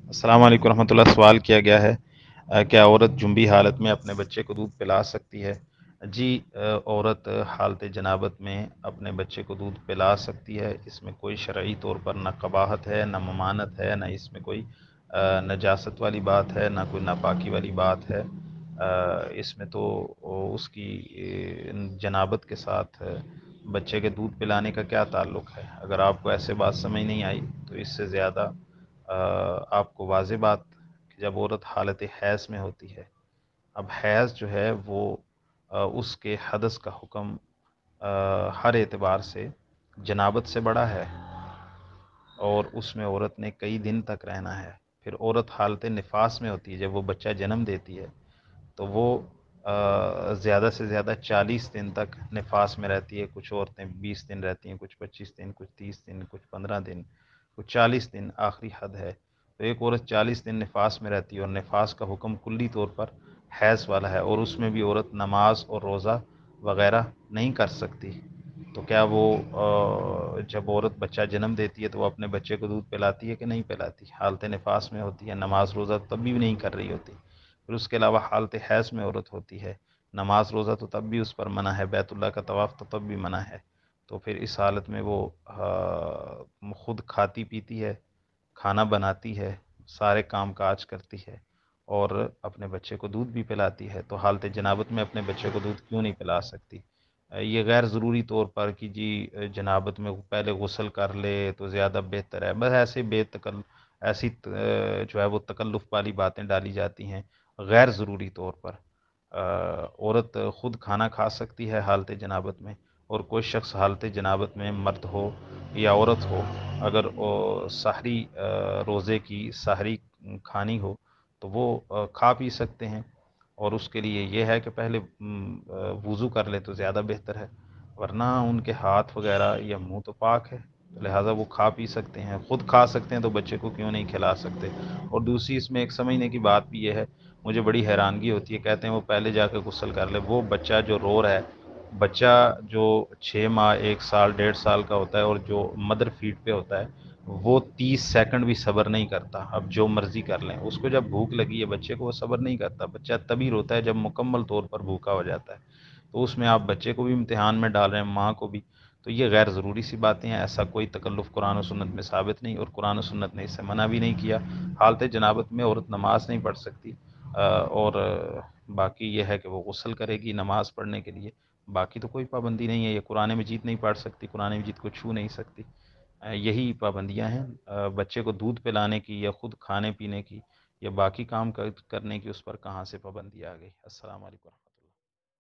السلام علیکم ورحمۃ اللہ۔ سوال کیا گیا ہے کیا عورت جنبی حالت میں اپنے بچے کو دودھ پلا سکتی ہے؟ جی، عورت حالت جنابت میں اپنے بچے کو دودھ پلا سکتی ہے۔ اس میں کوئی شرعی طور پر نہ قباحت ہے، نہ ممانت ہے، نہ اس میں کوئی نجاست والی بات ہے، نہ کوئی ناپاکی والی بات ہے۔ اس میں تو اس کی جنابت کے ساتھ بچے کے دودھ پلانے کا کیا تعلق ہے؟ اگر آپ کو ایسے بات سمجھ نہیں آئی تو اس سے زیادہ آپ کو واضح بات کہ جب عورت حالت حیض میں ہوتی ہے، اب حیض جو ہے وہ اس کے حدث کا حکم ہر اعتبار سے جنابت سے بڑا ہے، اور اس میں عورت نے کئی دن تک رہنا ہے۔ پھر عورت حالت نفاس میں ہوتی ہے، جب وہ بچہ جنم دیتی ہے تو وہ زیادہ سے زیادہ 40 دن تک نفاس میں رہتی ہے۔ کچھ عورتیں 20 دن رہتی ہیں، کچھ 25 دن، کچھ 30 دن، کچھ 15 دن، کچھ 40 دن آخری حد ہے۔ تو ایک عورت 40 دن نفاس میں رہتی ہے، اور نفاس کا حکم کلی طور پر حیض والا ہے، اور اس میں بھی عورت نماز اور روزہ وغیرہ نہیں کر سکتی۔ تو کیا وہ جب عورت بچہ جنم دیتی ہے تو وہ اپنے بچے کو دودھ پلاتی ہے کہ نہیں پلاتی؟ حالت نفاس میں ہوتی ہے، نماز روزہ تب بھی نہیں کر رہی ہوتی۔ پھر اس کے علاوہ حالت حیض میں عورت ہوتی ہے، نماز روزہ تو تب بھی اس پر منع ہے، بیت اللہ کا طواف تو تب بھی منع ہے۔ تو پھر اس حالت میں وہ خود کھاتی پیتی ہے، کھانا بناتی ہے، سارے کام کاج کرتی ہے، اور اپنے بچے کو دودھ بھی پلاتی ہے۔ تو حالت جنابت میں اپنے بچے کو دودھ کیوں نہیں پلا سکتی؟ یہ غیر ضروری طور پر کہ جی جنابت میں پہلے غسل کر لے تو زیادہ بہتر ہے، بس ایسے ایسی جو ہے وہ تکلف والی باتیں ڈالی جاتی ہیں غیر ضروری طور پر۔ عورت خود کھانا کھا سکتی ہے حالت جنابت میں، اور کوئی شخص حالت جنابت میں مرد ہو یا عورت ہو، اگر سحری روزے کی سحری کھانی ہو تو وہ کھا پی سکتے ہیں، اور اس کے لیے یہ ہے کہ پہلے وضو کر لے تو زیادہ بہتر ہے، ورنہ ان کے ہاتھ وغیرہ یا منہ تو پاک ہے، تو لہٰذا وہ کھا پی سکتے ہیں۔ خود کھا سکتے ہیں تو بچے کو کیوں نہیں کھلا سکتے؟ اور دوسری اس میں ایک سمجھنے کی بات بھی یہ ہے، مجھے بڑی حیرانگی ہوتی ہے، کہتے ہیں وہ پہلے جا کے غسل کر لے۔ وہ بچہ جو رو رہا ہے، بچہ جو 6 ماہ 1 سال 1.5 سال کا ہوتا ہے اور جو مدر فیڈ پہ ہوتا ہے، وہ 30 سیکنڈ بھی صبر نہیں کرتا۔ اب جو مرضی کر لیں، اس کو جب بھوک لگی ہے بچے کو، وہ صبر نہیں کرتا، بچہ تبھی روتا ہے جب مکمل طور پر بھوکا ہو جاتا ہے۔ تو اس میں آپ بچے کو بھی امتحان میں ڈال رہے ہیں، ماں کو بھی۔ تو یہ غیر ضروری سی باتیں ہیں، ایسا کوئی تکلف قرآن و سنت میں ثابت نہیں، اور قرآن و سنت نے اس سے منع بھی نہیں کیا۔ حالت جنابت میں عورت نماز نہیں پڑھ سکتی، اور باقی یہ ہے کہ وہ غسل کرے گی نماز پڑھنے کے لیے، باقی تو کوئی پابندی نہیں ہے۔ یہ قرآن مجید نہیں پڑھ سکتی، قرآن مجید کو چھو نہیں سکتی۔ یہی پابندیاں ہیں۔ بچے کو دودھ پلانے کی یا خود کھانے پینے کی یا باقی کام کرنے کی، اس پر کہاں سے پابندی آ گئی؟ السلام علیکم۔